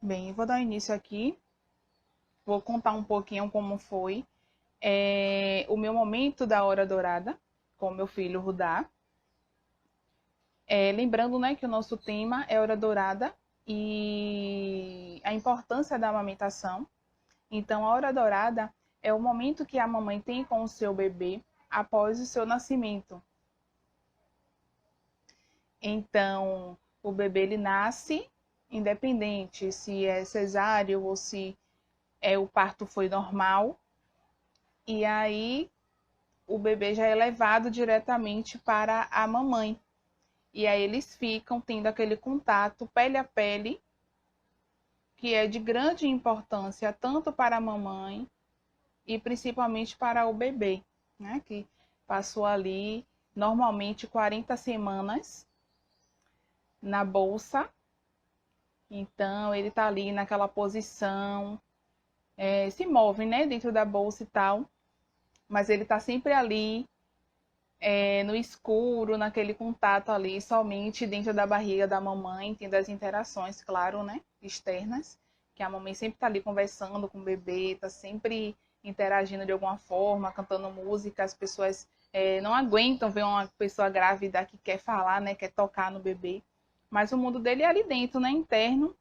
Bem, vou dar início aqui. Vou contar um pouquinho como foi o meu momento da hora dourada com meu filho Rudá. Lembrando, né, que o nosso tema é hora dourada e a importância da amamentação. Então, a hora dourada é o momento que a mamãe tem com o seu bebê após o seu nascimento. Então, o bebê ele nasce independente se é cesáreo ou se o parto foi normal. E aí o bebê já é levado diretamente para a mamãe. E aí eles ficam tendo aquele contato pele a pele, que é de grande importância tanto para a mamãe e principalmente para o bebê, né? Que passou ali normalmente 40 semanas na bolsa. Então ele está ali naquela posição, se move, né, dentro da bolsa e tal, mas ele está sempre ali no escuro, naquele contato ali, somente dentro da barriga da mamãe, tendo as interações, claro, né, externas, que a mamãe sempre está ali conversando com o bebê, está sempre interagindo de alguma forma, cantando música, as pessoas não aguentam ver uma pessoa grávida que quer falar, né, quer tocar no bebê, mas o mundo dele é ali dentro, né, interno.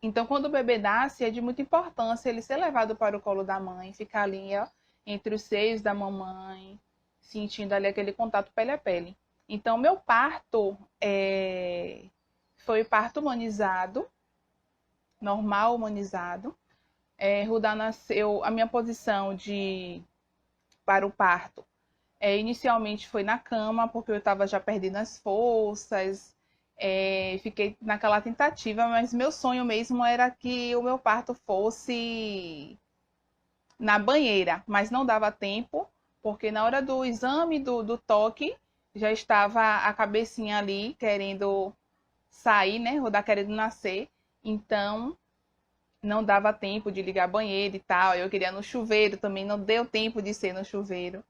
Então, quando o bebê nasce, é de muita importância ele ser levado para o colo da mãe, ficar ali, ó, entre os seios da mamãe, sentindo ali aquele contato pele a pele. Então, meu parto foi parto humanizado, normal humanizado. Rudá nasceu, a minha posição para o parto inicialmente foi na cama, porque eu estava já perdendo as forças, fiquei naquela tentativa, mas meu sonho mesmo era que o meu parto fosse na banheira, mas não dava tempo, porque na hora do exame do toque já estava a cabecinha ali querendo sair, né? Rodar querendo nascer, então não dava tempo de ligar a banheira e tal. Eu queria no chuveiro também, não deu tempo de ser no chuveiro.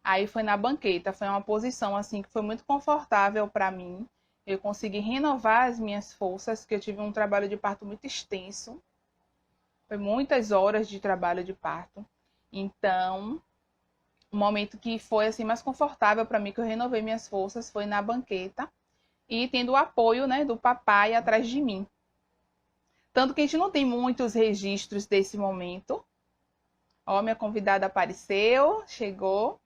Aí foi na banqueta, foi uma posição assim que foi muito confortável para mim. Eu consegui renovar as minhas forças, porque eu tive um trabalho de parto muito extenso. Foi muitas horas de trabalho de parto. Então, o momento que foi assim mais confortável para mim, que eu renovei minhas forças, foi na banqueta e tendo o apoio, né, do papai atrás de mim. Tanto que a gente não tem muitos registros desse momento. Ó, minha convidada apareceu, chegou.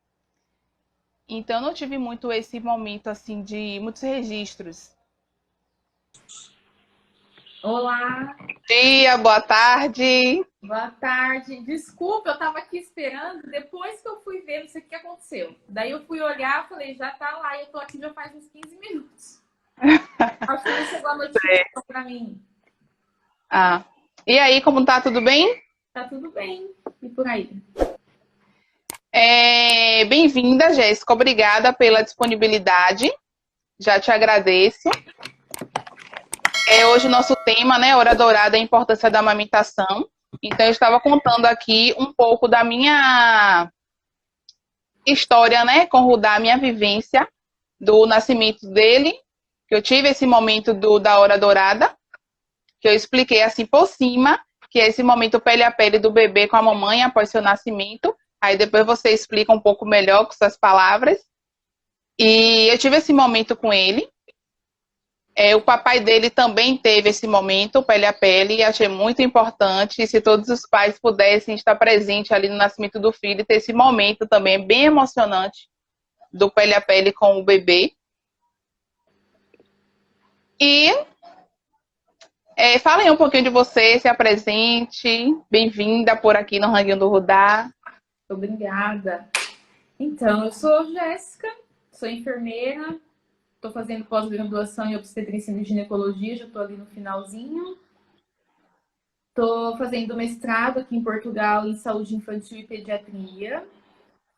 Então, eu não tive muito esse momento, assim, de muitos registros. Olá, Dia, boa tarde. boa tarde. Desculpa, eu tava aqui esperando. Depois que eu fui ver, não sei o que aconteceu. Daí eu fui olhar, falei, já tá lá. E eu tô aqui já faz uns 15 minutos. Acho que não chegou a notificação pra mim. Ah. E aí, como tá? Tudo bem? Tá tudo bem. E por aí? Bem-vinda, Jéssica. Obrigada pela disponibilidade. Já te agradeço. Hoje o nosso tema, né, Hora Dourada, a importância da amamentação. Então, eu estava contando aqui um pouco da minha história, né, com o Rudá, minha vivência do nascimento dele, que eu tive esse momento da Hora Dourada, que eu expliquei assim por cima, que é esse momento pele a pele do bebê com a mamãe após seu nascimento. Aí depois você explica um pouco melhor com suas palavras. E eu tive esse momento com ele. O papai dele também teve esse momento, pele a pele, e achei muito importante. Se todos os pais pudessem estar presentes ali no nascimento do filho, e ter esse momento também bem emocionante do pele a pele com o bebê. E fala aí um pouquinho de você, se apresente. Bem-vinda por aqui no Ranguinho do Rudá. Obrigada. Então, eu sou Jéssica, sou enfermeira, tô fazendo pós-graduação em obstetrícia e ginecologia, já tô ali no finalzinho. Tô fazendo mestrado aqui em Portugal em saúde infantil e pediatria.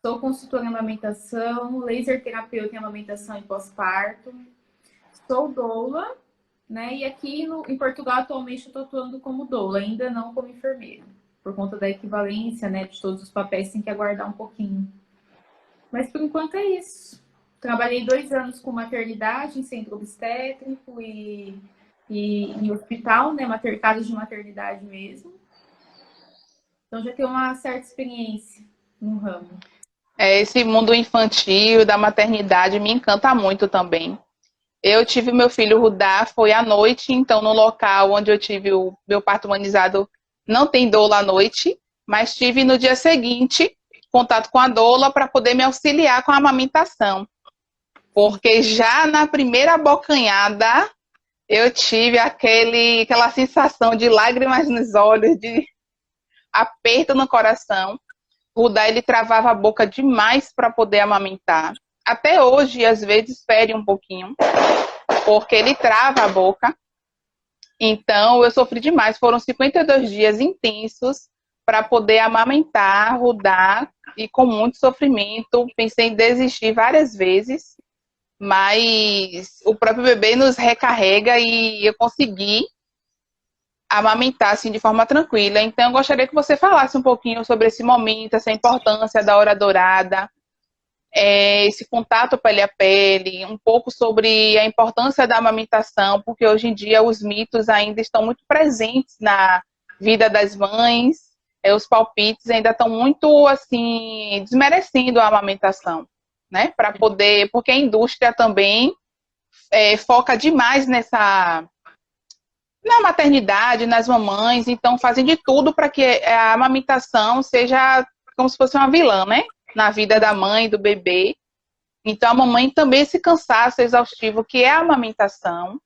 Sou consultora em amamentação, laser terapeuta em amamentação e pós-parto. Sou doula, né? E aqui em Portugal atualmente eu estou atuando como doula, ainda não como enfermeira, por conta da equivalência, né? De todos os papéis tem que aguardar um pouquinho. Mas por enquanto é isso. Trabalhei 2 anos com maternidade em centro obstétrico e e em hospital, né? Casas de maternidade mesmo. Então já tenho uma certa experiência no ramo. Esse mundo infantil, da maternidade, me encanta muito também. Eu tive meu filho Rudá, foi à noite, então no local onde eu tive o meu parto humanizado não tem doula à noite, mas tive no dia seguinte contato com a doula para poder me auxiliar com a amamentação. Porque já na primeira bocanhada eu tive aquela sensação de lágrimas nos olhos, de aperto no coração. O Rudá, ele travava a boca demais para poder amamentar. Até hoje, às vezes, fere um pouquinho, porque ele trava a boca. Então, eu sofri demais. Foram 52 dias intensos para poder amamentar, Rudá, e com muito sofrimento. Pensei em desistir várias vezes, mas o próprio bebê nos recarrega e eu consegui amamentar assim de forma tranquila. Então, eu gostaria que você falasse um pouquinho sobre esse momento, essa importância da hora dourada, esse contato pele a pele, um pouco sobre a importância da amamentação, porque hoje em dia os mitos ainda estão muito presentes na vida das mães, os palpites ainda estão muito assim desmerecendo a amamentação, né? Para poder, porque a indústria também foca demais na maternidade, nas mamães, então fazem de tudo para que a amamentação seja como se fosse uma vilã, né? Na vida da mãe, do bebê. Então a mamãe também esse cansaço exaustivo que é a amamentação.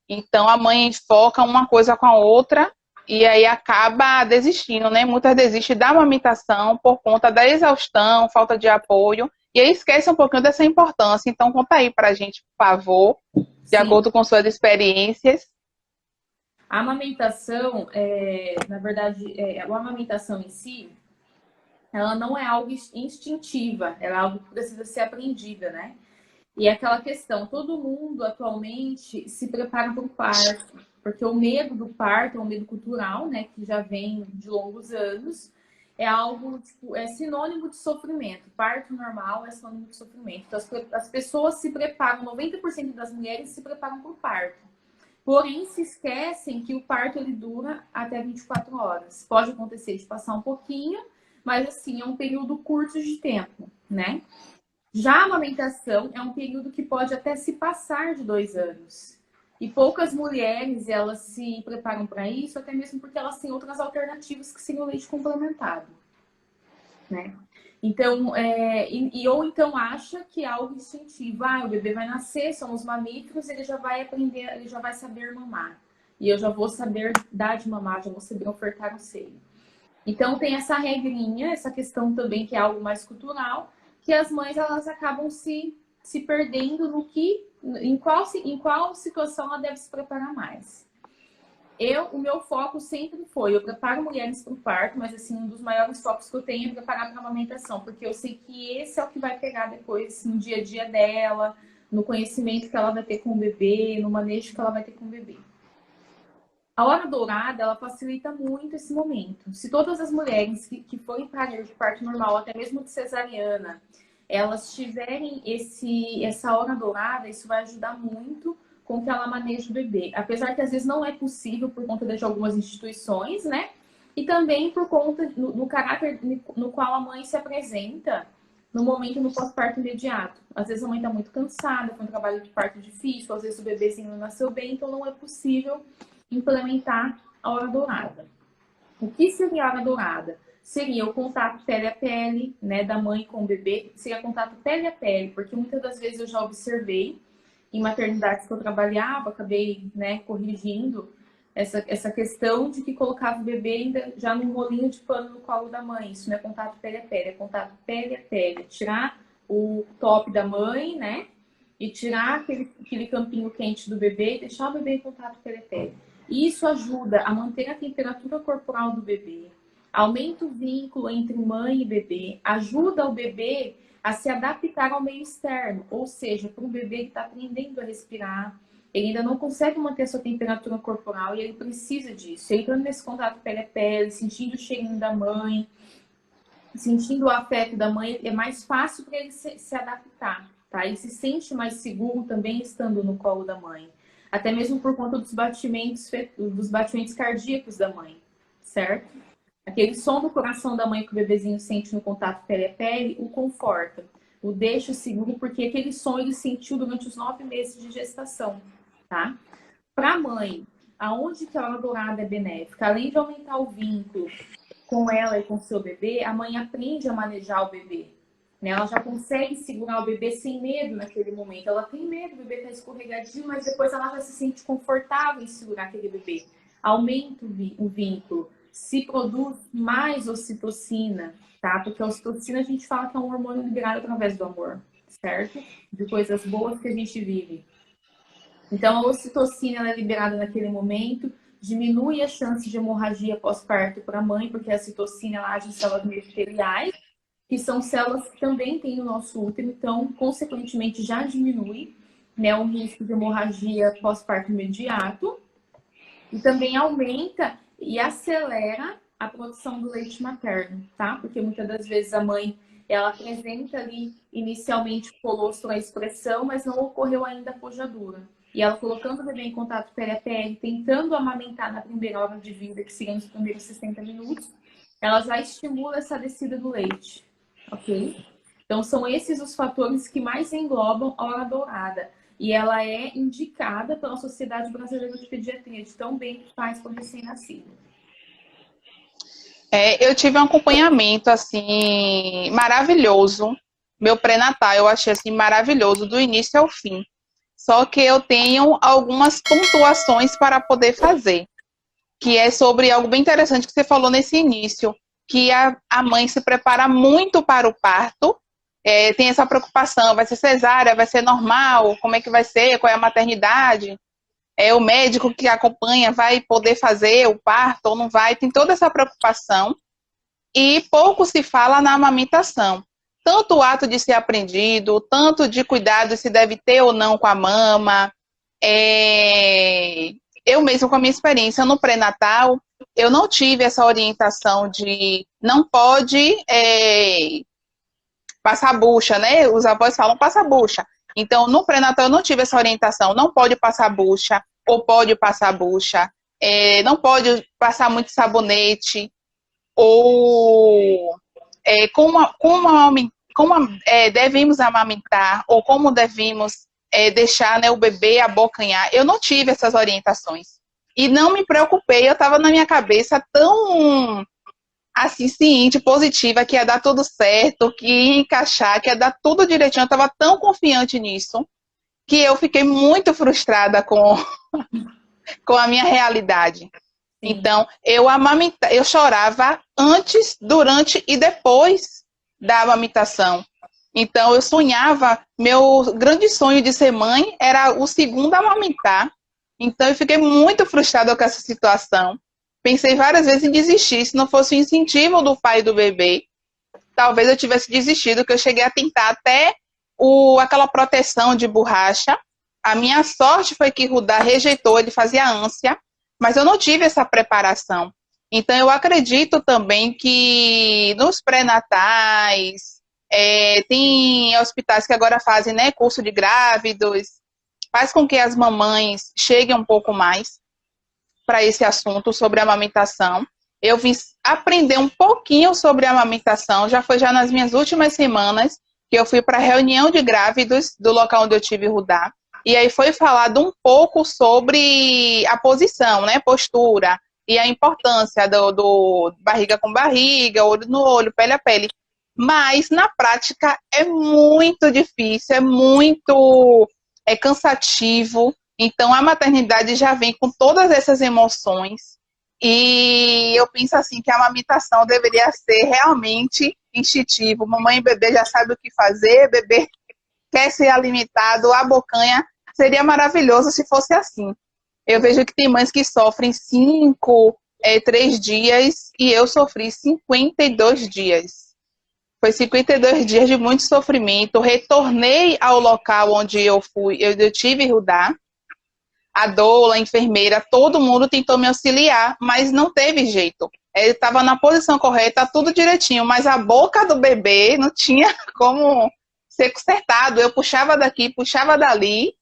Então a mãe foca uma coisa com a outra e aí acaba desistindo, né? Muitas desistem da amamentação por conta da exaustão, falta de apoio, e aí esquece um pouquinho dessa importância. Então conta aí pra gente, por favor, de Sim. acordo com suas experiências. A amamentação, na verdade, a amamentação em si, ela não é algo instintiva, ela é algo que precisa ser aprendida, né? E é aquela questão, todo mundo atualmente se prepara para o parto, porque o medo do parto é um medo cultural, né, que já vem de longos anos, é algo, tipo, é sinônimo de sofrimento. Parto normal é sinônimo de sofrimento. Então, as pessoas se preparam, 90% das mulheres se preparam para o parto. Porém, se esquecem que o parto ele dura até 24 horas. Pode acontecer de passar um pouquinho, mas assim, é um período curto de tempo, né? Já a amamentação é um período que pode até se passar de 2 anos. E poucas mulheres elas se preparam para isso, até mesmo porque elas têm outras alternativas que seriam o leite complementado, né? Então, ou então acha que é algo instintivo. Ah, o bebê vai nascer, são os mamíferos, ele já vai aprender, ele já vai saber mamar. E eu já vou saber dar de mamar, já vou saber ofertar o seio. Então, tem essa regrinha, essa questão também que é algo mais cultural, que as mães elas acabam se perdendo em qual situação ela deve se preparar mais. O meu foco sempre foi, eu preparo mulheres para o parto, mas assim, um dos maiores focos que eu tenho é preparar para a amamentação, porque eu sei que esse é o que vai pegar depois no dia a dia dela, no conhecimento que ela vai ter com o bebê, no manejo que ela vai ter com o bebê. A hora dourada, ela facilita muito esse momento. Se todas as mulheres que forem parir de parto normal, até mesmo de cesariana, elas tiverem essa hora dourada, isso vai ajudar muito com que ela maneje o bebê. Apesar que às vezes não é possível por conta de algumas instituições, né? E também por conta do caráter no qual a mãe se apresenta no momento no pós-parto imediato. Às vezes a mãe está muito cansada, foi um trabalho de parto difícil, às vezes o bebezinho não nasceu bem, então não é possível implementar a hora dourada. O que seria a hora dourada? Seria o contato pele a pele, né, da mãe com o bebê, seria contato pele a pele, porque muitas das vezes eu já observei em maternidades que eu trabalhava, acabei, né, corrigindo essa questão de que colocava o bebê ainda já num rolinho de pano no colo da mãe. Isso não é contato pele a pele, é contato pele a pele. Tirar o top da mãe, né, e tirar aquele campinho quente do bebê e deixar o bebê em contato pele a pele. Isso ajuda a manter a temperatura corporal do bebê, aumenta o vínculo entre mãe e bebê, ajuda o bebê a se adaptar ao meio externo, ou seja, para um bebê que está aprendendo a respirar, ele ainda não consegue manter a sua temperatura corporal e ele precisa disso. Ele entrando nesse contato pele a pele, sentindo o cheirinho da mãe, sentindo o afeto da mãe, é mais fácil para ele se adaptar, tá? Ele se sente mais seguro também estando no colo da mãe. até mesmo por conta dos batimentos cardíacos da mãe, certo? Aquele som do coração da mãe que o bebezinho sente no contato pele a pele o conforta, o deixa seguro, porque aquele som ele sentiu durante os 9 meses de gestação, tá? Para a mãe, aonde que a hora dourada é benéfica? Além de aumentar o vínculo com ela e com o seu bebê, a mãe aprende a manejar o bebê. Né? Ela já consegue segurar o bebê sem medo naquele momento. Ela tem medo, o bebê está escorregadinho, mas depois ela já se sente confortável em segurar aquele bebê. Aumenta o vínculo. Se produz mais ocitocina, tá? Porque a ocitocina a gente fala que é um hormônio liberado através do amor, certo? De coisas boas que a gente vive. Então, a ocitocina ela é liberada naquele momento, diminui a chance de hemorragia pós-parto para a mãe, porque a ocitocina ela age em células meriteliais, que são células que também tem no nosso útero, então, consequentemente, já diminui, né, o risco de hemorragia pós-parto imediato, e também aumenta e acelera a produção do leite materno, tá? Porque muitas das vezes a mãe, ela apresenta ali inicialmente o colostro, a expressão, mas não ocorreu ainda a pojadura. E ela colocando o bebê em contato pele a pele, tentando amamentar na primeira hora de vida, que seriam os primeiros 60 minutos, ela já estimula essa descida do leite, ok? Então, são esses os fatores que mais englobam a hora dourada. E ela é indicada pela Sociedade Brasileira de Pediatria, de tão bem que faz com o recém-nascido. Eu tive um acompanhamento, assim, maravilhoso. Meu pré-natal, eu achei, assim, maravilhoso, do início ao fim. Só que eu tenho algumas pontuações para poder fazer, que é sobre algo bem interessante que você falou nesse início, que a mãe se prepara muito para o parto, tem essa preocupação, vai ser cesárea, vai ser normal, como é que vai ser, qual é a maternidade, o médico que acompanha vai poder fazer o parto ou não vai, tem toda essa preocupação, e pouco se fala na amamentação. Tanto o ato de ser aprendido, tanto de cuidado se deve ter ou não com a mama. Eu mesmo, com a minha experiência no pré-natal, eu não tive essa orientação de não pode passar bucha, né? Os avós falam passar bucha. Então, no pré-natal eu não tive essa orientação, não pode passar bucha, ou pode passar bucha, não pode passar muito sabonete, ou como devemos amamentar, ou como devemos deixar, né, o bebê abocanhar. Eu não tive essas orientações. E não me preocupei, eu estava na minha cabeça tão assim, ciente, positiva, que ia dar tudo certo, que ia encaixar, que ia dar tudo direitinho. Eu estava tão confiante nisso, que eu fiquei muito frustrada com a minha realidade. Sim. Então, eu chorava antes, durante e depois da amamentação. Então, eu sonhava, meu grande sonho de ser mãe era o segundo a amamentar. Então, eu fiquei muito frustrada com essa situação. Pensei várias vezes em desistir. Se não fosse o incentivo do pai do bebê, talvez eu tivesse desistido, que eu cheguei a tentar até aquela proteção de borracha. A minha sorte foi que Rudá rejeitou, ele fazia ânsia, mas eu não tive essa preparação. Então, eu acredito também que nos pré-natais, tem hospitais que agora fazem, né, curso de grávidos, faz com que as mamães cheguem um pouco mais para esse assunto sobre a amamentação. Eu vim aprender um pouquinho sobre a amamentação, já nas minhas últimas semanas, que eu fui para a reunião de grávidos do local onde eu tive Rudá, e aí foi falado um pouco sobre a posição, né, postura, e a importância do barriga com barriga, olho no olho, pele a pele. Mas, na prática, é muito difícil, é muito cansativo. Então, a maternidade já vem com todas essas emoções. E eu penso assim que a amamentação deveria ser realmente instintivo. Mamãe e bebê já sabem o que fazer, bebê quer ser alimentado, a bocanha. Seria maravilhoso se fosse assim. Eu vejo que tem mães que sofrem 3 dias e eu sofri 52 dias. Foi 52 dias de muito sofrimento. Retornei ao local onde eu fui, eu tive Rudá. A doula, a enfermeira, todo mundo tentou me auxiliar, mas não teve jeito. Ele estava na posição correta, tudo direitinho, mas a boca do bebê não tinha como ser consertado. Eu puxava daqui, puxava dali,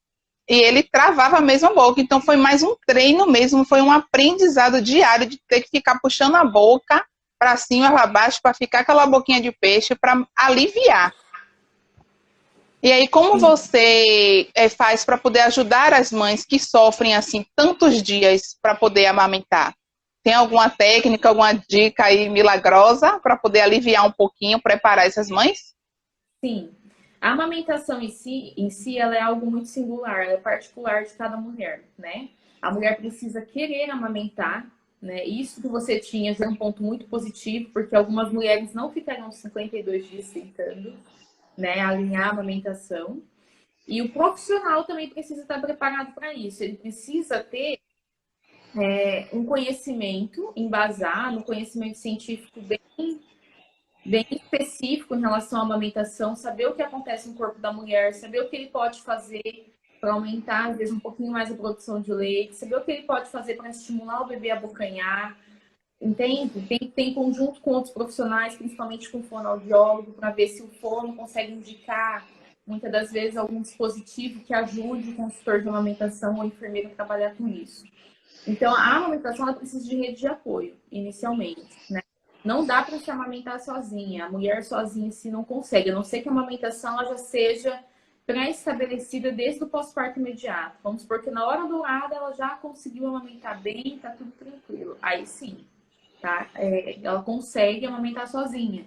e ele travava mesmo a boca. Então foi mais um treino mesmo, foi um aprendizado diário de ter que ficar puxando a boca para cima, para baixo, para ficar aquela boquinha de peixe, para aliviar. E aí, como Sim. você faz para poder ajudar as mães que sofrem assim tantos dias para poder amamentar? Tem alguma técnica, alguma dica aí milagrosa para poder aliviar um pouquinho, preparar essas mães? Sim. A amamentação em si, ela é algo muito singular, ela é particular de cada mulher, né? A mulher precisa querer amamentar, né? Isso que você tinha já é um ponto muito positivo, porque algumas mulheres não ficarão 52 dias tentando, né, alinhar a amamentação. E o profissional também precisa estar preparado para isso. Ele precisa ter um conhecimento, embasar no conhecimento científico bem específico em relação à amamentação, saber o que acontece no corpo da mulher, saber o que ele pode fazer para aumentar, às vezes, um pouquinho mais a produção de leite, saber o que ele pode fazer para estimular o bebê a abocanhar, entende? Tem conjunto com outros profissionais, principalmente com o fonoaudiólogo, para ver se o fono consegue indicar, muitas das vezes, algum dispositivo que ajude o consultor de amamentação ou a enfermeira a trabalhar com isso. Então, a amamentação ela precisa de rede de apoio, inicialmente, né? Não dá para se amamentar sozinha. A mulher sozinha se não consegue, a não ser que a amamentação ela já seja pré-estabelecida desde o pós-parto imediato. Vamos supor que na hora dourada ela já conseguiu amamentar bem, tá tudo tranquilo. Aí sim, tá? Ela consegue amamentar sozinha.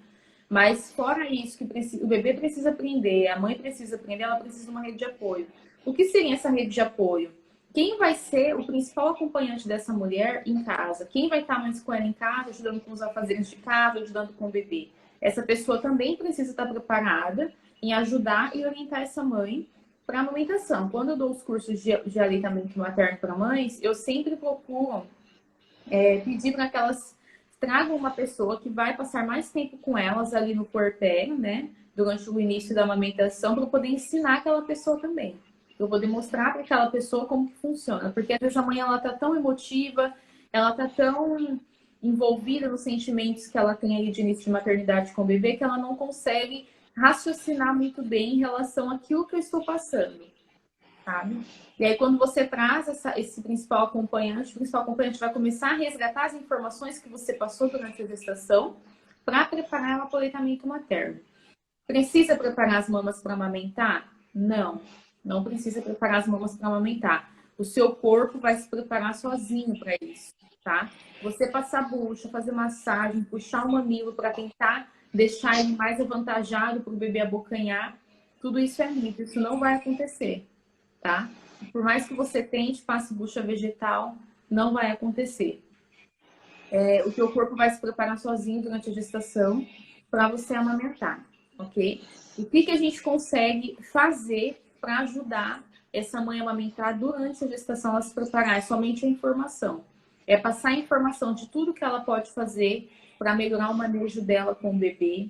Mas fora isso, o bebê precisa aprender, a mãe precisa aprender, ela precisa de uma rede de apoio. O que seria essa rede de apoio? Quem vai ser o principal acompanhante dessa mulher em casa? Quem vai estar mais com ela em casa, ajudando com os afazeres de casa, ajudando com o bebê? Essa pessoa também precisa estar preparada em ajudar e orientar essa mãe para a amamentação. Quando eu dou os cursos de aleitamento materno para mães, eu sempre procuro pedir para que elas tragam uma pessoa que vai passar mais tempo com elas ali no puerpério, né? Durante o início da amamentação, para poder ensinar aquela pessoa também. Para poder mostrar para aquela pessoa como que funciona. Porque às vezes a mãe ela tá tão emotiva, ela tá tão envolvida nos sentimentos que ela tem aí de início de maternidade com o bebê, que ela não consegue raciocinar muito bem em relação àquilo que eu estou passando, sabe? E aí, quando você traz esse principal acompanhante, o principal acompanhante vai começar a resgatar as informações que você passou durante a gestação para preparar ela para o aleitamento materno. Precisa preparar as mamas para amamentar? Não, não precisa preparar as mamas para amamentar. O seu corpo vai se preparar sozinho para isso, tá? Você passar bucha, fazer massagem, puxar o mamilo para tentar deixar ele mais avantajado para o bebê abocanhar, tudo isso é mito, isso não vai acontecer, tá? Por mais que você tente, passe bucha vegetal, não vai acontecer. O teu corpo vai se preparar sozinho durante a gestação para você amamentar, ok? O que a gente consegue fazer para ajudar essa mãe a amamentar durante a gestação, ela se preparar? É somente a informação. É passar a informação de tudo que ela pode fazer para melhorar o manejo dela com o bebê,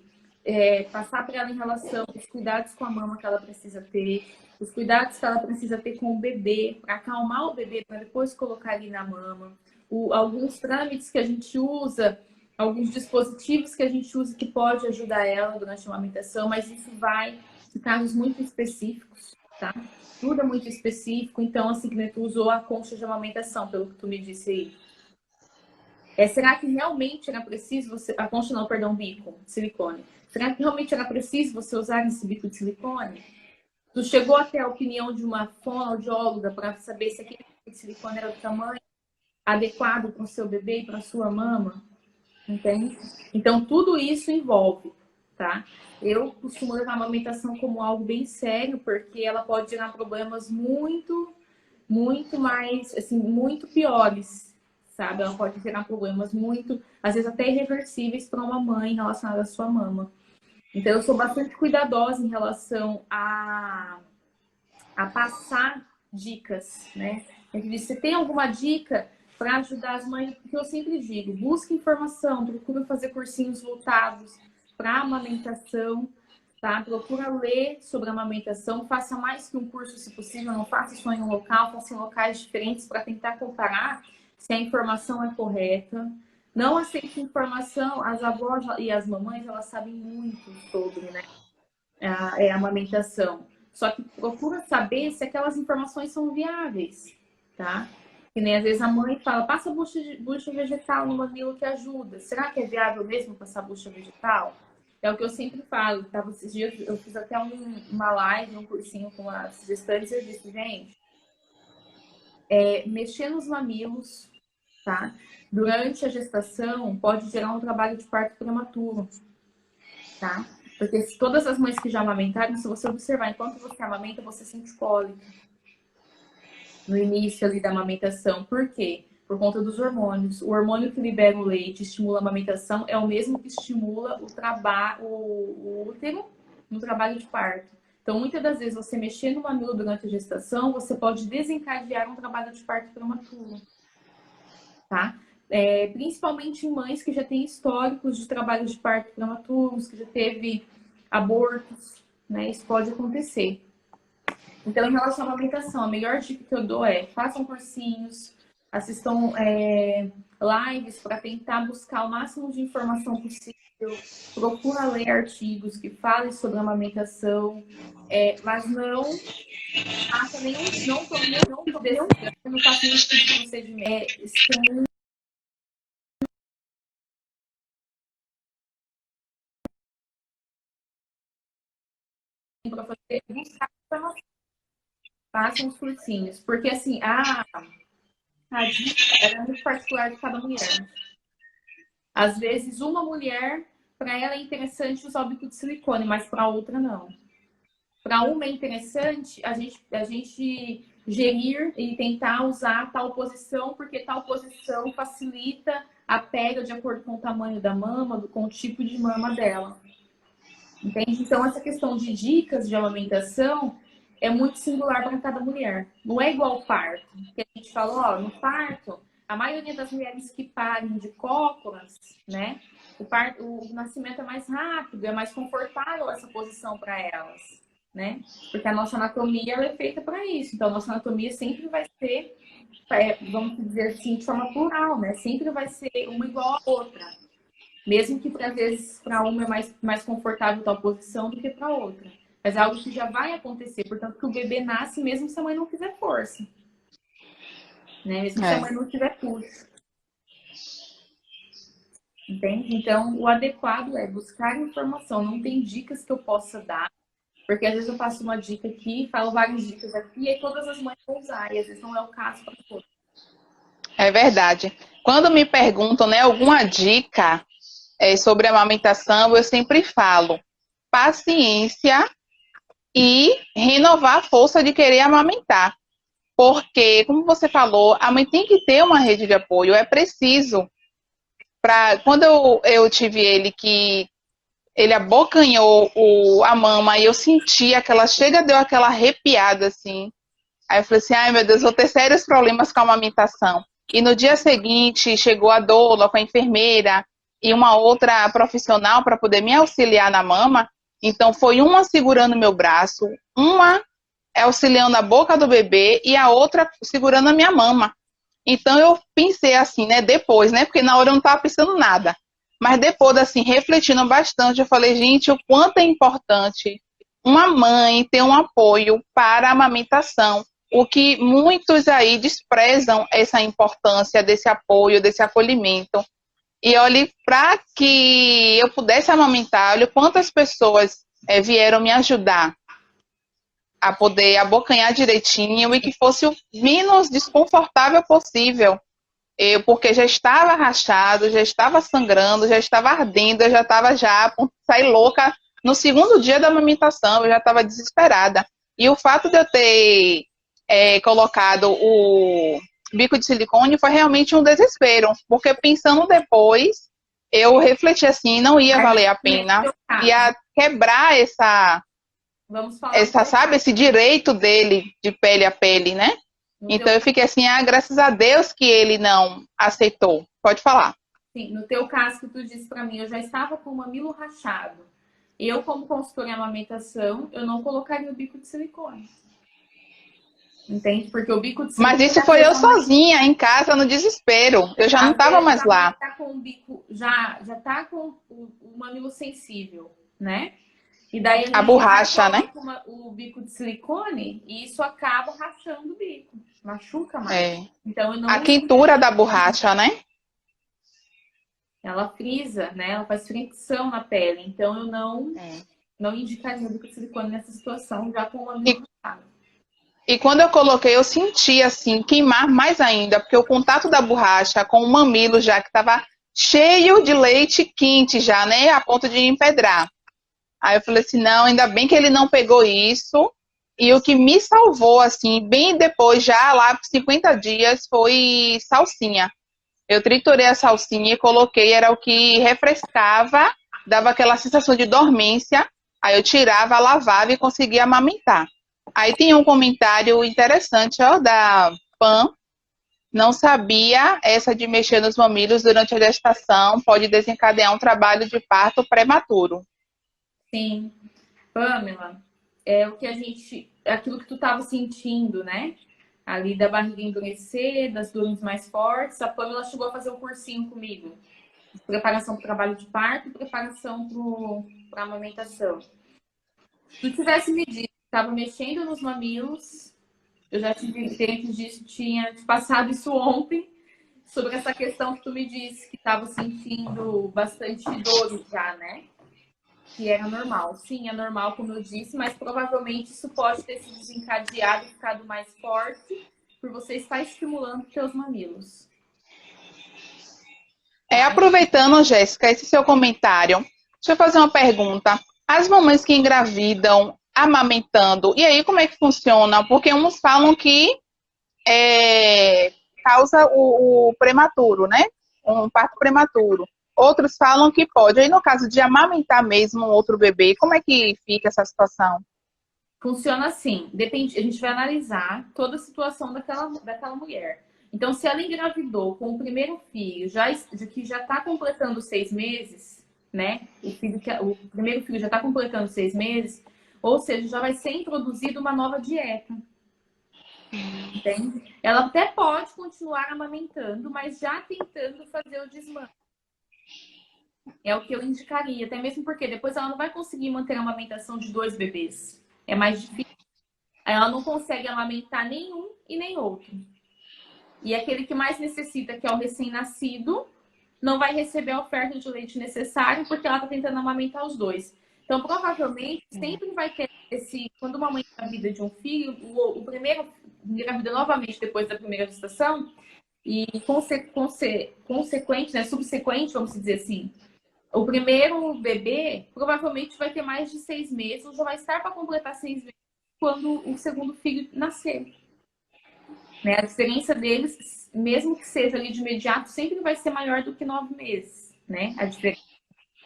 passar para ela em relação aos cuidados com a mama que ela precisa ter, os cuidados que ela precisa ter com o bebê, para acalmar o bebê, para depois colocar ali na mama, alguns trâmites que a gente usa, alguns dispositivos que a gente usa que pode ajudar ela durante a amamentação, mas isso vai em casos muito específicos, tá? Tudo é muito específico, então assim, que tu usou a concha de amamentação, pelo que tu me disse aí. Será que realmente era preciso você... A concha não, perdão, bico, silicone. Será que realmente era preciso você usar esse bico de silicone? Tu chegou até a opinião de uma fonoaudióloga para saber se aquele bico de silicone era do tamanho adequado para o seu bebê e para a sua mama? Entende? Então, tudo isso envolve, tá? Eu costumo levar a amamentação como algo bem sério, porque ela pode gerar problemas muito, muito mais, assim, muito piores, sabe? Ela pode gerar problemas muito, às vezes até irreversíveis para uma mãe relacionada à sua mama. Então, eu sou bastante cuidadosa em relação a passar dicas, né? Você tem alguma dica para ajudar as mães? Porque eu sempre digo, busque informação, procura fazer cursinhos voltados para amamentação, tá? Procura ler sobre amamentação, faça mais que um curso, se possível, não faça só em um local, faça em locais diferentes para tentar comparar se a informação é correta. Não aceite informação, as avós e as mamães, elas sabem muito sobre, né, a amamentação. Só que procura saber se aquelas informações são viáveis, tá? Que nem às vezes a mãe fala, passa bucha vegetal no mamilo que ajuda. Será que é viável mesmo passar bucha vegetal? É o que eu sempre falo. Tava esses dias, eu fiz até uma live, um cursinho com as gestantes, e eu disse, gente, mexer nos mamilos, tá? Durante a gestação pode gerar um trabalho de parto prematuro, tá? Porque todas as mães que já amamentaram, se você observar, enquanto você amamenta, você sente cólica no início ali da amamentação. Por quê? Por conta dos hormônios. O hormônio que libera o leite, estimula a amamentação, é o mesmo que estimula o útero no trabalho de parto. Então, muitas das vezes, você mexer no mamilo durante a gestação, você pode desencadear um trabalho de parto prematuro, tá? Principalmente em mães que já têm históricos de trabalho de parto prematuros, que já teve abortos, né? Isso pode acontecer. Então, em relação à amamentação, a melhor dica que eu dou é façam cursinhos, assistam lives para tentar buscar o máximo de informação possível, procura ler artigos que falem sobre a amamentação, mas não faça nenhum, não tome nenhum tipo de decisão, não faça nenhum tipo de procedimento, para fazer, buscar informação, façam os cursinhos, porque assim, a dica é muito particular de cada mulher. Às vezes, uma mulher, para ela é interessante usar o bico de silicone, mas para outra não. Para uma é interessante a gente gerir e tentar usar tal posição, porque tal posição facilita a pega de acordo com o tamanho da mama, com o tipo de mama dela. Entende? Então, essa questão de dicas de amamentação é muito singular para cada mulher. Não é igual ao parto. Que a gente fala, ó, no parto, a maioria das mulheres que parem de cócoras, né? O nascimento é mais rápido, é mais confortável essa posição para elas, né? Porque a nossa anatomia ela é feita para isso. Então, a nossa anatomia sempre vai ser, vamos dizer assim, de forma plural, né? Sempre vai ser uma igual à outra. Mesmo que, às vezes, para uma é mais confortável tal posição do que para outra. Mas é algo que já vai acontecer. Portanto, que o bebê nasce mesmo se a mãe não fizer força. Né? Mesmo se a mãe não tiver puxo. Entende? Então, o adequado é buscar informação. Não tem dicas que eu possa dar. Porque, às vezes, eu passo uma dica aqui, falo várias dicas aqui, e aí todas as mães vão usar. E, às vezes, não é o caso para todos. É verdade. Quando me perguntam, né, alguma dica sobre a amamentação, eu sempre falo paciência e renovar a força de querer amamentar. Porque, como você falou, a mãe tem que ter uma rede de apoio, é preciso. Quando eu tive ele, que ele abocanhou a mama e eu senti deu aquela arrepiada assim. Aí eu falei assim, ai meu Deus, vou ter sérios problemas com a amamentação. E no dia seguinte chegou a doula com a enfermeira e uma outra profissional para poder me auxiliar na mama. Então foi uma segurando meu braço, uma auxiliando a boca do bebê e a outra segurando a minha mama. Então eu pensei assim, né, depois, né, porque na hora eu não estava pensando nada. Mas depois, assim, refletindo bastante, eu falei, gente, o quanto é importante uma mãe ter um apoio para a amamentação. O que muitos aí desprezam essa importância desse apoio, desse acolhimento. E olhe, para que eu pudesse amamentar, olha quantas pessoas vieram me ajudar a poder abocanhar direitinho e que fosse o menos desconfortável possível. Porque já estava rachado, já estava sangrando, já estava ardendo, eu já estava já a ponto de sair louca no segundo dia da amamentação, eu já estava desesperada. E o fato de eu ter colocado o bico de silicone foi realmente um desespero, porque pensando depois, eu refleti assim, não ia valer a pena, ia quebrar sabe, esse direito dele de pele a pele, né? Então eu fiquei assim, graças a Deus que ele não aceitou. Pode falar. Sim, no teu caso que tu disse para mim, eu já estava com o mamilo rachado. Eu, como consultora em amamentação, eu não colocaria o bico de silicone. Entende? Porque o bico de silicone... Mas isso foi eu sozinha, em casa, no desespero. Eu já não estava mais lá. Tá com o bico, já tá com o mamilo sensível, né? E daí a A gente vai e borracha, né? coloca o bico de silicone e isso acaba rachando o bico. Machuca mais. É. Então eu A não quentura da borracha, né? ela frisa, né? Ela faz fricção na pele. Então eu É. não indicaria o bico de silicone nessa situação, já com o E, mamilo rachado. e quando eu coloquei, eu senti assim, queimar mais ainda, porque o contato da borracha com o mamilo já que estava cheio de leite quente já, né? A ponto de empedrar. Aí eu falei assim, não, ainda bem que ele não pegou isso. E o que me salvou, assim, bem depois, já lá por 50 dias, foi salsinha. Eu triturei a salsinha e coloquei, era o que refrescava, dava aquela sensação de dormência. Aí eu tirava, lavava e conseguia amamentar. Aí tinha um comentário interessante, ó, da Pan. Não sabia essa de mexer nos mamilos durante a gestação pode desencadear um trabalho de parto prematuro. Sim, Pamela, é o que a gente, é aquilo que tu estava sentindo, né? Ali da barriga endurecer, das dores mais fortes. A Pamela chegou a fazer um cursinho comigo. Preparação para o trabalho de parto e preparação para a amamentação. Se tu tivesse me dito que estava mexendo nos mamilos, eu já tive clientes disso, tinha te passado isso ontem, sobre essa questão que tu me disse, que estava sentindo bastante dor já, né? Que era normal. Sim, é normal, como eu disse, mas provavelmente isso pode ter se desencadeado e ficado mais forte por você estar estimulando os seus mamilos. Tá? Aproveitando, Jéssica, esse seu comentário, deixa eu fazer uma pergunta. As mamães que engravidam amamentando, e aí como é que funciona? Porque uns falam que causa o prematuro, né? Um parto prematuro. Outros falam que pode. Aí no caso de amamentar mesmo um outro bebê, como é que fica essa situação? Funciona assim, depende, a gente vai analisar toda a situação daquela mulher. Então, se ela engravidou com o primeiro filho, que já está completando 6 meses, né? O primeiro filho já está completando 6 meses, ou seja, já vai ser introduzida uma nova dieta, entende? Ela até pode continuar amamentando, mas já tentando fazer o desmame. É o que eu indicaria, até mesmo porque depois ela não vai conseguir manter a amamentação de 2 bebês. É mais difícil. Ela não consegue amamentar nenhum e nem outro. E aquele que mais necessita, que é o recém-nascido, não vai receber a oferta de leite necessário porque ela está tentando amamentar os dois. Então, provavelmente, sempre vai ter esse... Quando uma mãe engravida de um filho, o primeiro engravida novamente depois da primeira gestação e consequente, né, subsequente, vamos dizer assim, o primeiro bebê provavelmente vai ter mais de 6 meses, ou já vai estar para completar 6 meses quando o segundo filho nascer. Né? A diferença deles, mesmo que seja ali de imediato, sempre vai ser maior do que 9 meses, né? A diferença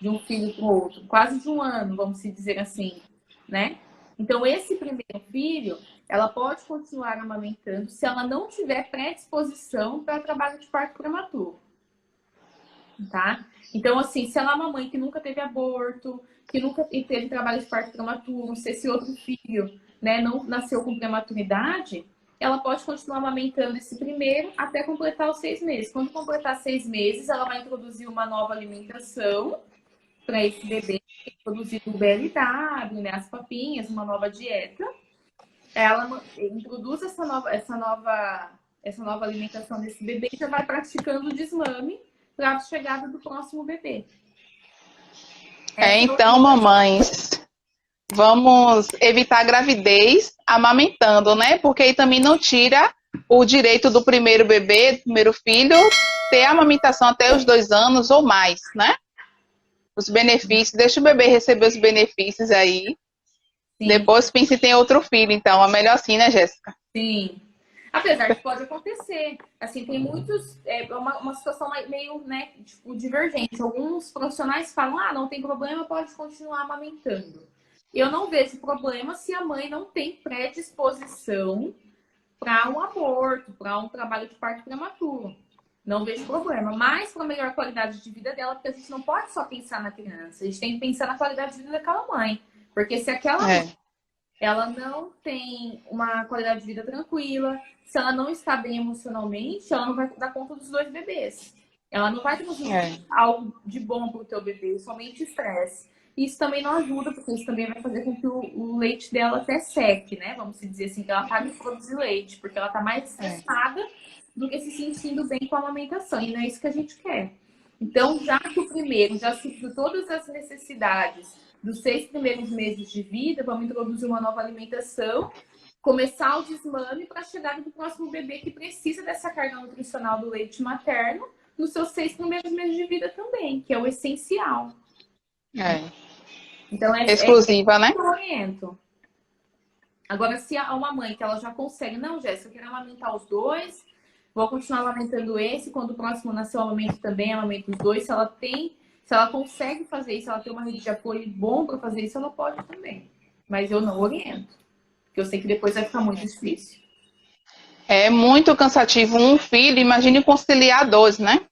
de um filho para o outro, quase de um ano, vamos dizer assim, né? Então, esse primeiro filho, ela pode continuar amamentando se ela não tiver predisposição para trabalho de parto prematuro, tá? Então, assim, se ela é uma mãe que nunca teve aborto, que nunca teve trabalho de parto prematuro, se esse outro filho, né, não nasceu com prematuridade, ela pode continuar amamentando esse primeiro até completar os 6 meses. Quando completar 6 meses, ela vai introduzir uma nova alimentação para esse bebê, introduzir o BLW, né, as papinhas, uma nova dieta. Ela introduz essa nova alimentação desse bebê e já vai praticando o desmame para a chegada do próximo bebê. Então, mamães, vamos evitar a gravidez amamentando, né? Porque aí também não tira o direito do primeiro bebê, do primeiro filho, ter a amamentação até os 2 anos ou mais, né? Os benefícios, deixa o bebê receber os benefícios aí. Sim, Depois pense em ter outro filho, então. É melhor assim, né, Jéssica? sim. Apesar que pode acontecer. Assim, tem muitos. É uma situação meio, né, tipo, divergente. Alguns profissionais falam, não tem problema, pode continuar amamentando. Eu não vejo problema se a mãe não tem predisposição para um aborto, para um trabalho de parto prematuro. Não vejo problema. Mas para melhor qualidade de vida dela, porque a gente não pode só pensar na criança, a gente tem que pensar na qualidade de vida daquela mãe. Porque se aquela mãe ela não tem uma qualidade de vida tranquila, se ela não está bem emocionalmente, ela não vai dar conta dos 2 bebês. Ela não vai transmitir algo de bom para o teu bebê, somente estresse. Isso também não ajuda, porque isso também vai fazer com que o leite dela até seque, né? Vamos dizer assim, que ela pare de produzir leite, porque ela tá mais É. estressada do que se sentindo bem com a amamentação. E não é isso que a gente quer. Então, já que o primeiro já supriu todas as necessidades dos 6 primeiros meses de vida, vamos introduzir uma nova alimentação, começar o desmame para a chegada do próximo bebê que precisa dessa carga nutricional do leite materno nos seus 6 primeiros meses de vida também, que é o essencial. É. Então, é Exclusiva, né? eu oriento. Agora, se há uma mãe que ela já consegue, não, Jéssica, eu quero amamentar os dois, vou continuar amamentando esse, quando o próximo nascer eu amamento também, amamento os dois, se ela consegue fazer isso, ela tem uma rede de apoio bom para fazer isso, ela pode também. Mas eu não oriento, porque eu sei que depois vai ficar muito difícil. É muito cansativo um filho, imagine conciliar dois, né?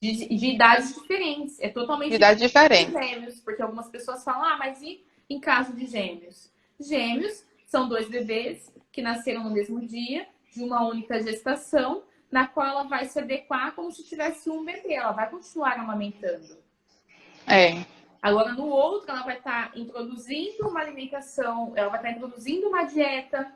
De idades diferentes, é De totalmente idade diferente de diferente. gêmeos, porque algumas pessoas falam, ah, mas e em caso de gêmeos? Gêmeos são dois bebês que nasceram no mesmo dia, de uma única gestação, na qual ela vai se adequar como se tivesse um bebê, ela vai continuar amamentando. É. Agora, no outro, ela vai estar introduzindo uma alimentação, ela vai estar introduzindo uma dieta,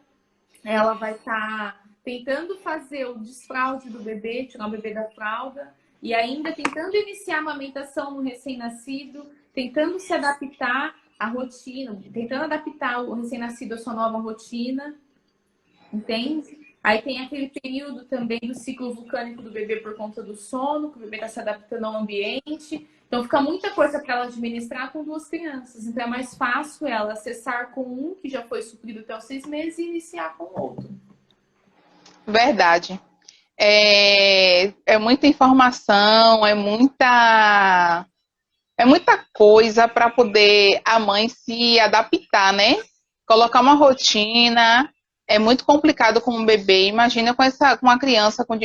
ela vai estar tentando fazer o desfraude do bebê, tirar o bebê da fralda, e ainda tentando iniciar a amamentação no recém-nascido, tentando se adaptar à rotina, tentando adaptar o recém-nascido à sua nova rotina, entende? Aí tem aquele período também do ciclo vulcânico do bebê por conta do sono, que o bebê está se adaptando ao ambiente. Então fica muita coisa para ela administrar com duas crianças. Então é mais fácil ela acessar com um que já foi suprido até os 6 meses e iniciar com o outro. Verdade. É muita informação, é muita coisa para poder a mãe se adaptar, né? Colocar uma rotina é muito complicado com um bebê. Imagina com uma criança com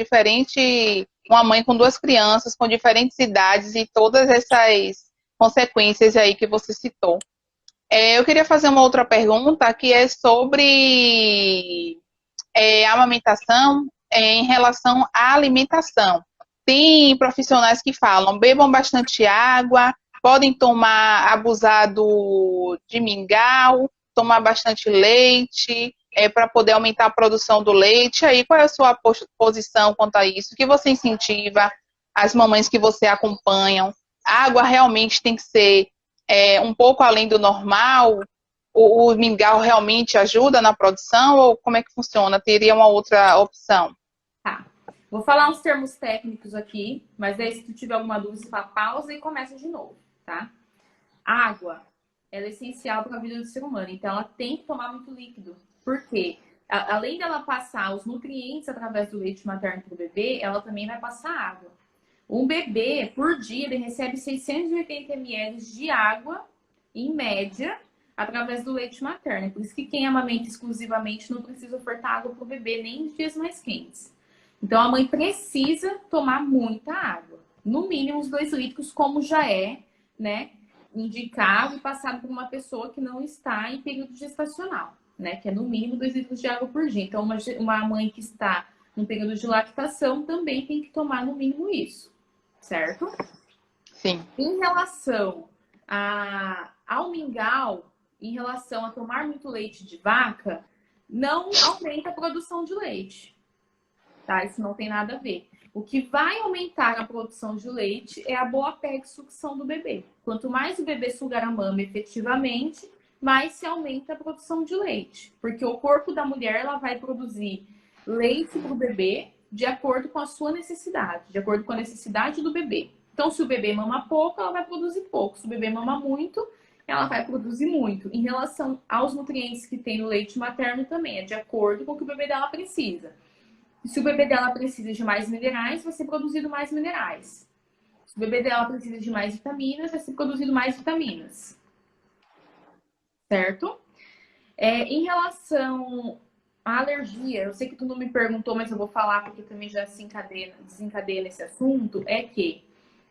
uma mãe com duas crianças com diferentes idades e todas essas consequências aí que você citou. Eu queria fazer uma outra pergunta que é sobre amamentação em relação à alimentação. Tem profissionais que falam, bebam bastante água, podem abusar de mingau, tomar bastante leite, para poder aumentar a produção do leite. Aí, qual é a sua posição quanto a isso? O que você incentiva as mamães que você acompanham? A água realmente tem que ser um pouco além do normal? O mingau realmente ajuda na produção ou como é que funciona? Teria uma outra opção? Tá. Vou falar uns termos técnicos aqui, mas aí se tu tiver alguma dúvida, você fala pausa e começa de novo, tá? Água, ela é essencial para a vida do ser humano, então ela tem que tomar muito líquido. Por quê? Além dela passar os nutrientes através do leite materno para o bebê, ela também vai passar água. Um bebê, por dia, ele recebe 680 ml de água, em média, através do leite materno. Por isso que quem amamenta exclusivamente não precisa ofertar água para o bebê nem em dias mais quentes. Então, a mãe precisa tomar muita água. No mínimo, uns 2 litros, como já é, né, indicado e passado por uma pessoa que não está em período gestacional, né, que é no mínimo 2 litros de água por dia. Então, uma mãe que está no período de lactação também tem que tomar no mínimo isso, certo? Sim. Em relação ao mingau, em relação a tomar muito leite de vaca, não aumenta a produção de leite. Tá? Isso não tem nada a ver. O que vai aumentar a produção de leite é a boa sucção do bebê. Quanto mais o bebê sugar a mama efetivamente, mais se aumenta a produção de leite. Porque o corpo da mulher ela vai produzir leite para o bebê de acordo com a sua necessidade, de acordo com a necessidade do bebê. Então, se o bebê mama pouco, ela vai produzir pouco. Se o bebê mama muito, ela vai produzir muito. Em relação aos nutrientes que tem no leite materno também, é de acordo com o que o bebê dela precisa. Se o bebê dela precisa de mais minerais, vai ser produzido mais minerais. Se o bebê dela precisa de mais vitaminas, vai ser produzido mais vitaminas. Certo? Em relação à alergia, eu sei que tu não me perguntou, mas eu vou falar porque também já desencadeia nesse assunto, é que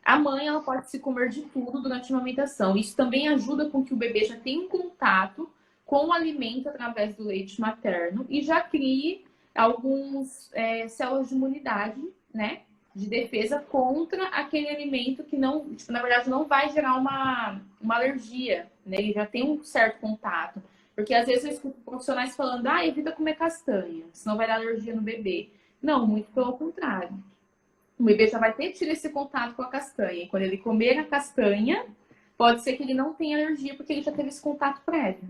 a mãe ela pode se comer de tudo durante a amamentação. Isso também ajuda com que o bebê já tenha um contato com o alimento através do leite materno e já crie algumas células de imunidade, né? de defesa contra aquele alimento que não, tipo, na verdade, não vai gerar uma alergia, né? Ele já tem um certo contato. Porque às vezes eu escuto profissionais falando, evita comer castanha, senão vai dar alergia no bebê. Não, muito pelo contrário. O bebê já vai ter tido esse contato com a castanha. E quando ele comer a castanha, pode ser que ele não tenha alergia, porque ele já teve esse contato prévio,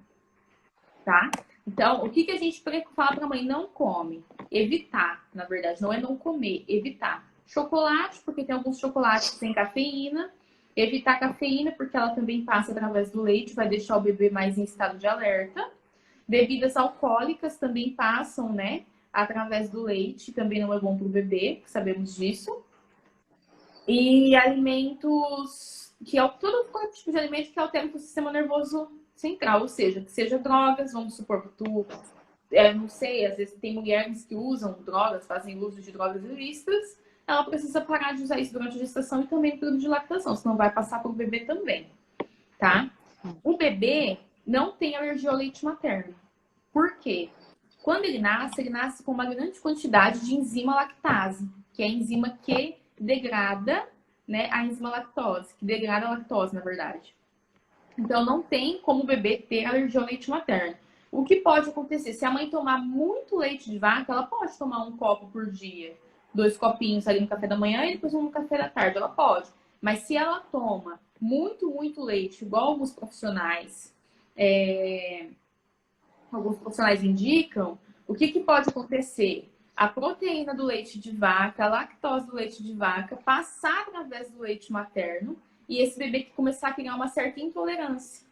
tá? Então, o que a gente fala para a mãe? Não come. Evitar, na verdade, não é não comer, evitar. Chocolate, porque tem alguns chocolates sem cafeína. Evitar cafeína, porque ela também passa através do leite, vai deixar o bebê mais em estado de alerta. Bebidas alcoólicas também passam, né? Através do leite, também não é bom para o bebê, sabemos disso. E alimentos que todo tipo de alimento que altera o sistema nervoso central, ou seja, que seja drogas, vamos supor, não sei, às vezes tem mulheres que usam drogas, fazem uso de drogas ilícitas, ela precisa parar de usar isso durante a gestação e também no período de lactação, senão vai passar para o bebê também, tá? O bebê não tem alergia ao leite materno. Por quê? Quando ele nasce com uma grande quantidade de enzima lactase, que é a enzima que degrada, né, a enzima lactose, que degrada a lactose, na verdade. Então, não tem como o bebê ter alergia ao leite materno. O que pode acontecer? Se a mãe tomar muito leite de vaca, ela pode tomar um copo por dia, 2 copinhos ali no café da manhã e depois um no café da tarde, ela pode. Mas se ela toma muito, muito leite, igual alguns profissionais indicam, o que pode acontecer? A proteína do leite de vaca, a lactose do leite de vaca, passar através do leite materno e esse bebê que começar a criar uma certa intolerância.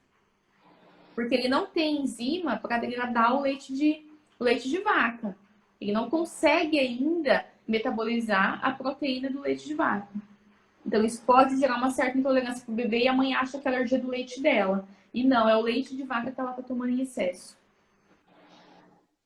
Porque ele não tem enzima para degradar o leite de vaca. Ele não consegue ainda metabolizar a proteína do leite de vaca. Então, isso pode gerar uma certa intolerância para o bebê e a mãe acha que é alergia do leite dela. E não, é o leite de vaca que ela está tomando em excesso.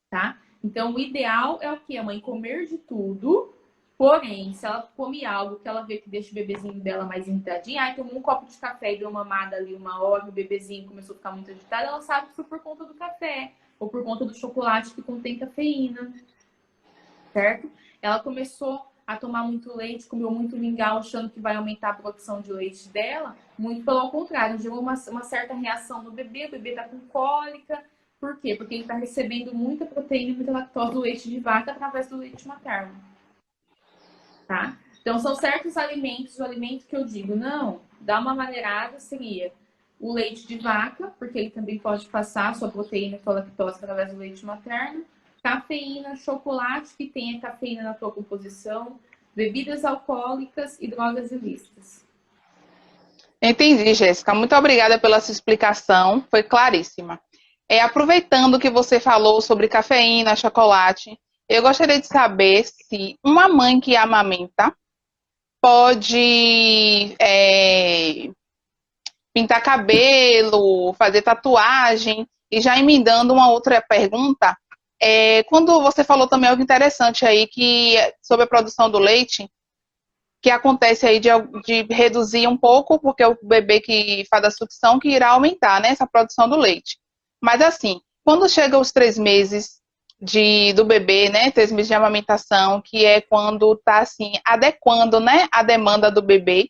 Tá? Então, o ideal é o que? A mãe comer de tudo, porém, se ela come algo que ela vê que deixa o bebezinho dela mais irritadinho, tomou um copo de café e deu uma mamada ali 1 hora, o bebezinho começou a ficar muito agitado, ela sabe que foi por conta do café, ou por conta do chocolate que contém cafeína, certo? Ela começou a tomar muito leite, comeu muito mingau, achando que vai aumentar a produção de leite dela, muito pelo contrário, gerou uma certa reação no bebê, o bebê tá com cólica. Por quê? Porque ele está recebendo muita proteína e muita lactose do leite de vaca através do leite materno. Tá? Então, são certos alimentos, o alimento que eu digo, não, dá uma maneirada, seria o leite de vaca, porque ele também pode passar a sua proteína e sua lactose através do leite materno, cafeína, chocolate que tenha cafeína na sua composição, bebidas alcoólicas e drogas ilícitas. Entendi, Jéssica. Muito obrigada pela sua explicação, foi claríssima. Aproveitando que você falou sobre cafeína, chocolate, eu gostaria de saber se uma mãe que amamenta pode pintar cabelo, fazer tatuagem, e já emendando uma outra pergunta, quando você falou também algo interessante aí, que sobre a produção do leite, que acontece aí de reduzir um pouco, porque é o bebê que faz a sucção que irá aumentar, né, essa produção do leite. Mas assim, quando chega os 3 meses do bebê, né, 3 meses de amamentação, que é quando está assim, adequando, né, a demanda do bebê,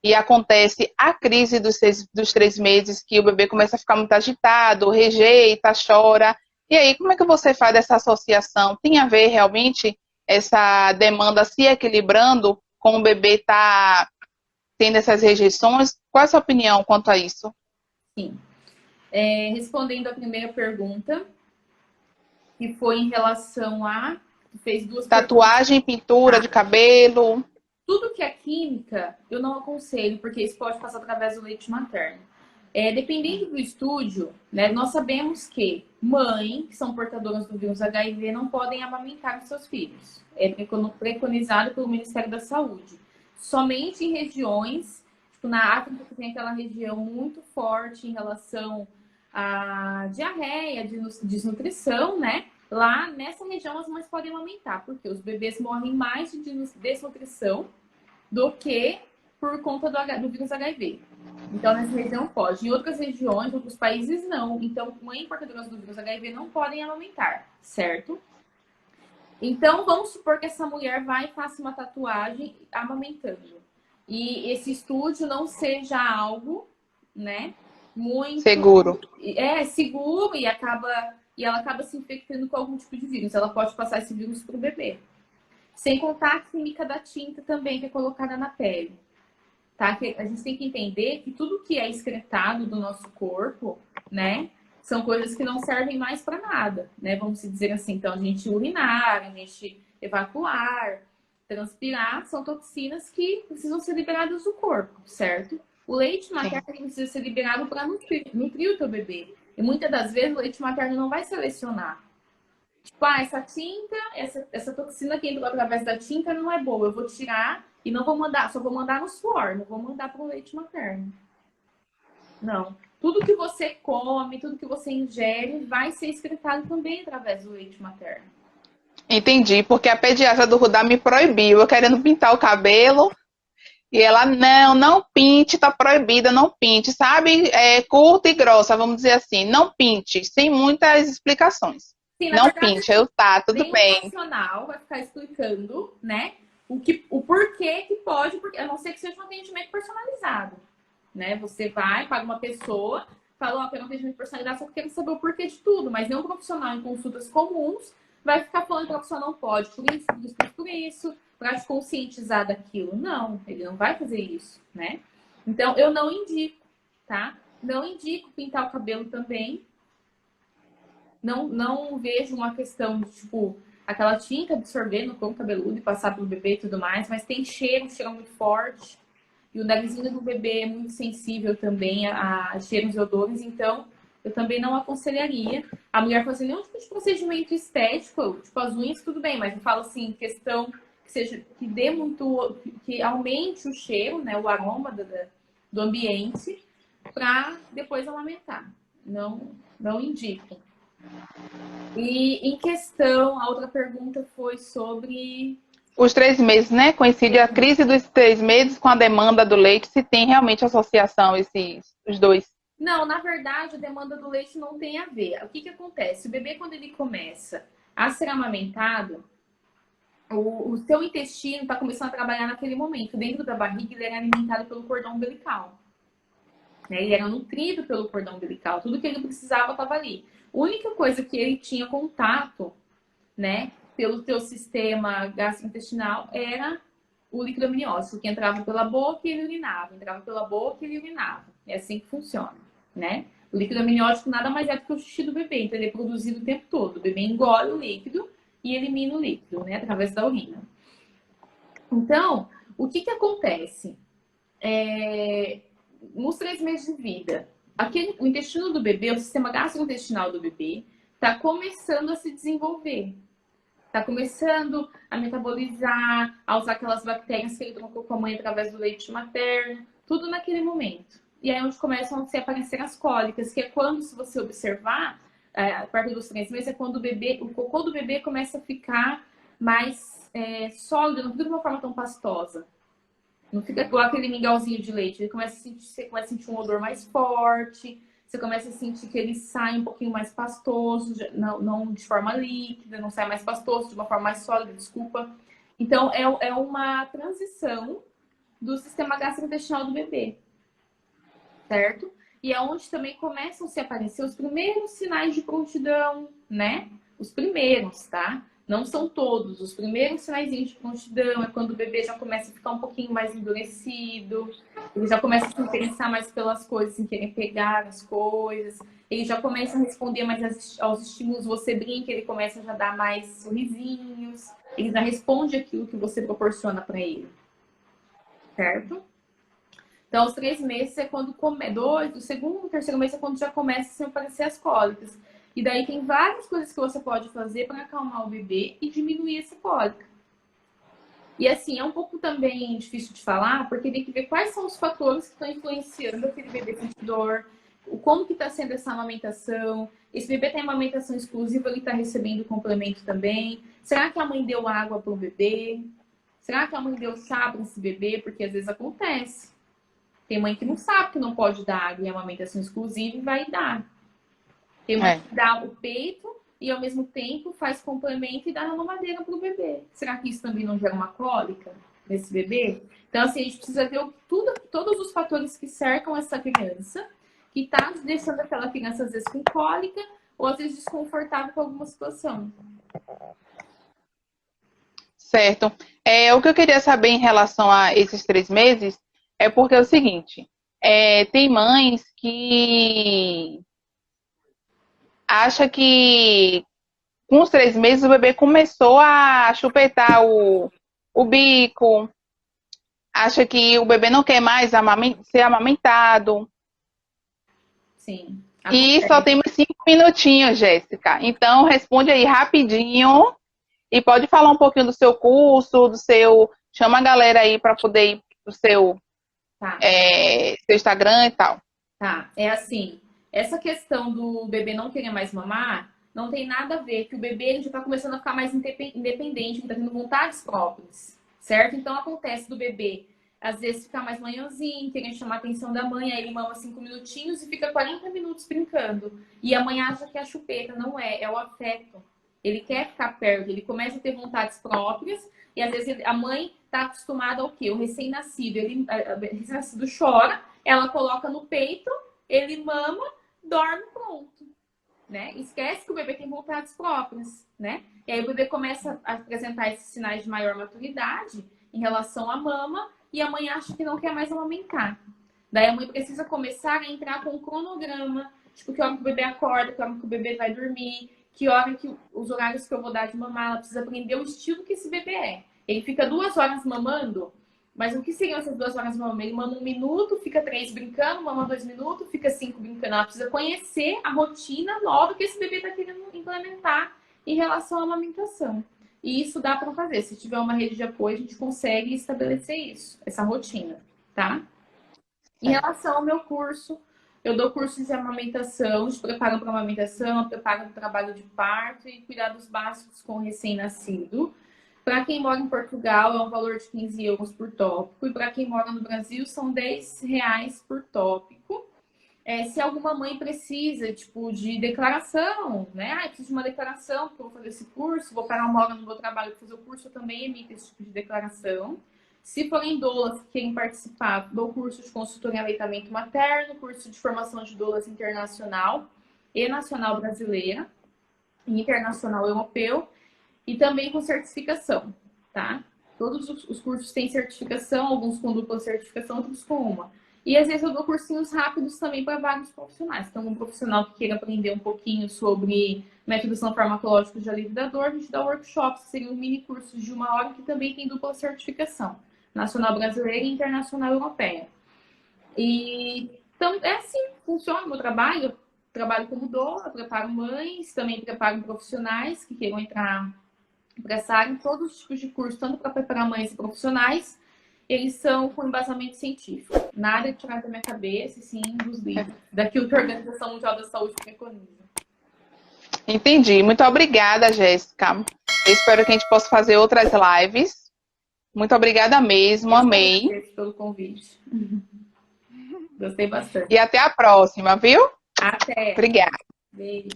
e acontece a crise dos 3 meses, que o bebê começa a ficar muito agitado, rejeita, chora. E aí, como é que você faz essa associação? Tem a ver realmente essa demanda se equilibrando com o bebê estar tendo essas rejeições? Qual é a sua opinião quanto a isso? Sim. Respondendo a primeira pergunta, que foi em relação a... Fez 2 tatuagem, pintura de cabelo. Tudo que é química, eu não aconselho, porque isso pode passar através do leite materno. Dependendo do estúdio, né, nós sabemos que mães que são portadoras do vírus HIV não podem amamentar os seus filhos. É preconizado pelo Ministério da Saúde. Somente em regiões, tipo na África, que tem aquela região muito forte em relação à diarreia, desnutrição, né? Lá nessa região as mães podem amamentar, porque os bebês morrem mais de desnutrição do que por conta do vírus HIV. Então, nessa região pode. Em outras regiões, outros países, não. Então, mães portadoras do vírus HIV não podem amamentar, certo? Então, vamos supor que essa mulher vai e faça uma tatuagem amamentando. E esse estúdio não seja algo, né, muito Seguro. seguro e ela acaba se infectando com algum tipo de vírus. Ela pode passar esse vírus para o bebê. Sem contar a química da tinta também que é colocada na pele. Tá? Que a gente tem que entender que tudo que é excretado do nosso corpo, né, são coisas que não servem mais para nada, né? Vamos dizer assim. Então, a gente urinar, a gente evacuar, transpirar, são toxinas que precisam ser liberadas do corpo, certo? O leite Sim. materno precisa ser liberado para nutrir o teu bebê. E muitas das vezes o leite materno não vai selecionar. Tipo, essa tinta, essa toxina que entrou através da tinta não é boa. Eu vou tirar e não vou mandar, só vou mandar no suor, não vou mandar para o leite materno. Não. Tudo que você come, tudo que você ingere vai ser excretado também através do leite materno. Entendi, porque a pediatra do Rudá me proibiu, eu querendo pintar o cabelo, e ela, não pinte, tá proibida, não pinte, sabe? É curta e grossa, vamos dizer assim, não pinte, sem muitas explicações. Sim, na Não verdade, pinte, eu, tá, tudo nenhum bem. profissional vai ficar explicando, né, o porquê que pode, porque, a não ser que seja um atendimento personalizado, né? Você vai, paga uma pessoa, fala, ó, quero um atendimento personalizado, só que quero saber o porquê de tudo, mas nenhum profissional em consultas comuns vai ficar falando que o profissional não pode, por isso, para te conscientizar daquilo. Não, ele não vai fazer isso, né? Então, eu não indico, tá? Não indico pintar o cabelo também. Não vejo uma questão de, tipo, aquela tinta absorver no couro cabeludo e passar pro bebê e tudo mais, mas tem cheiro muito forte. E o narizinho do bebê é muito sensível também a cheiros e odores, então eu também não aconselharia a mulher fazer nenhum tipo de procedimento estético, tipo as unhas, tudo bem, mas eu falo assim, questão que seja, que dê muito, que aumente o cheiro, né, o aroma do ambiente, para depois amamentar. Não indico. E em questão, a outra pergunta foi sobre. Os 3 meses, né? Coincide a crise dos 3 meses com a demanda do leite, se tem realmente associação, os dois. Não, na verdade, a demanda do leite não tem a ver. O que acontece? O bebê, quando ele começa a ser amamentado, o seu intestino está começando a trabalhar naquele momento. Dentro da barriga, ele era alimentado pelo cordão umbilical. Né? Ele era nutrido pelo cordão umbilical. Tudo que ele precisava estava ali. A única coisa que ele tinha contato, né, pelo teu sistema gastrointestinal era o líquido amniótico, que entrava pela boca e ele urinava. Entrava pela boca e ele urinava. É assim que funciona, né? O líquido amniótico nada mais é do que o xixi do bebê, então ele é produzido o tempo todo. O bebê engole o líquido e elimina o líquido, né, através da urina. Então, o que acontece? Nos 3 meses de vida, o intestino do bebê, o sistema gastrointestinal do bebê, está começando a se desenvolver. Está começando a metabolizar, a usar aquelas bactérias que ele trocou com a mãe através do leite materno, tudo naquele momento. E aí é onde começam a se aparecer as cólicas, que é quando, se você observar, a partir dos 3 meses, é quando o cocô do bebê começa a ficar mais sólido, não fica de uma forma tão pastosa. Não fica igual aquele mingauzinho de leite. Você começa a sentir um odor mais forte, você começa a sentir que ele sai um pouquinho mais pastoso, não de forma líquida, não sai mais pastoso, de uma forma mais sólida, desculpa. Então, é uma transição do sistema gastrointestinal do bebê, certo? E é onde também começam a se aparecer os primeiros sinais de prontidão, né? Os primeiros, tá? Não são todos. Os primeiros sinais de prontidão é quando o bebê já começa a ficar um pouquinho mais endurecido, ele já começa a se interessar mais pelas coisas, sem querer pegar as coisas, ele já começa a responder mais aos estímulos, você brinca, ele começa a já dar mais sorrisinhos, ele já responde aquilo que você proporciona para ele, certo? Então, os 3 meses é quando o segundo, terceiro mês é quando já começa a aparecer as cólicas. E daí tem várias coisas que você pode fazer para acalmar o bebê e diminuir essa cólica. E assim, é um pouco também difícil de falar, porque tem que ver quais são os fatores que estão influenciando aquele bebê sentir dor, como que está sendo essa amamentação, esse bebê tem amamentação exclusiva, ele está recebendo complemento também. Será que a mãe deu água para o bebê? Será que a mãe deu chá para esse bebê? Porque às vezes acontece. Tem mãe que não sabe que não pode dar água em amamentação exclusiva e vai dar. Tem mãe que dá o peito e ao mesmo tempo faz complemento e dá na mamadeira para o bebê. Será que isso também não gera uma cólica nesse bebê? Então, assim, a gente precisa ver todos os fatores que cercam essa criança, que está deixando aquela criança, às vezes, com cólica, ou às vezes desconfortável com alguma situação. Certo. O que eu queria saber em relação a esses 3 meses é porque é o seguinte, tem mães que acham que com os 3 meses o bebê começou a chupetar o bico, acha que o bebê não quer mais ser amamentado. Sim. E só temos 5 minutinhos, Jéssica. Então, responde aí rapidinho e pode falar um pouquinho do seu curso, chama a galera aí para poder ir pro seu Instagram e tal. Tá, é assim, essa questão do bebê não querer mais mamar não tem nada a ver, que o bebê ele já está começando a ficar mais independente, está tendo vontades próprias, certo? Então acontece do bebê, às vezes, ficar mais manhãozinho, querendo chamar a atenção da mãe, aí ele mama 5 minutinhos e fica 40 minutos brincando. E a mãe acha que é a chupeta, não é o afeto. Ele quer ficar perto, ele começa a ter vontades próprias, e às vezes a mãe está acostumada ao quê? O recém-nascido, o recém-nascido chora, ela coloca no peito, ele mama, dorme, pronto. Né? Esquece que o bebê tem vontades próprias, né? E aí o bebê começa a apresentar esses sinais de maior maturidade em relação à mama e a mãe acha que não quer mais amamentar. Daí a mãe precisa começar a entrar com um cronograma, tipo, que hora que o bebê acorda, que hora que o bebê vai dormir, que hora que os horários que eu vou dar de mamar, ela precisa aprender o estilo que esse bebê é. Ele fica 2 horas mamando, mas o que seriam essas 2 horas mamando? Ele mama 1 minuto, fica 3 brincando, mama 2 minutos, fica 5 brincando. Ela precisa conhecer a rotina nova que esse bebê está querendo implementar em relação à amamentação. E isso dá para fazer. Se tiver uma rede de apoio, a gente consegue estabelecer isso, essa rotina, tá? Em relação ao meu curso, eu dou cursos de amamentação, de preparo para amamentação, preparo para o trabalho de parto e cuidados básicos com o recém-nascido. Para quem mora em Portugal, é um valor de 15 euros por tópico. E para quem mora no Brasil, são 10 reais por tópico. Se alguma mãe precisa, tipo, de declaração, né? Ah, eu preciso de uma declaração porque eu vou fazer esse curso, vou parar 1 hora no meu trabalho para fazer o curso, eu também emito esse tipo de declaração. Se forem doulas que querem participar, dou curso de consultoria em aleitamento materno, curso de formação de doulas internacional e nacional brasileira, e internacional europeu, e também com certificação, tá? Todos os cursos têm certificação, alguns com dupla certificação, outros com uma. E às vezes eu dou cursinhos rápidos também para vários profissionais. Então, um profissional que queira aprender um pouquinho sobre métodos não farmacológicos de alívio da dor, a gente dá workshops, que seriam mini cursos de 1 hora, que também tem dupla certificação, nacional brasileira e internacional europeia. E então, é assim, funciona o meu trabalho. Eu trabalho como doula, preparo mães, também preparo profissionais que queiram entrar para essa área, em todos os tipos de curso, tanto para preparar mães e profissionais, eles são com embasamento científico. Nada de tirar da minha cabeça, sim, dos livros, daquilo que a Organização Mundial da Saúde preconiza. Entendi. Muito obrigada, Jéssica. Eu espero que a gente possa fazer outras lives. Muito obrigada mesmo, amei. Agradeço pelo convite. Gostei bastante. E até a próxima, viu? Até. Obrigada. Beijo.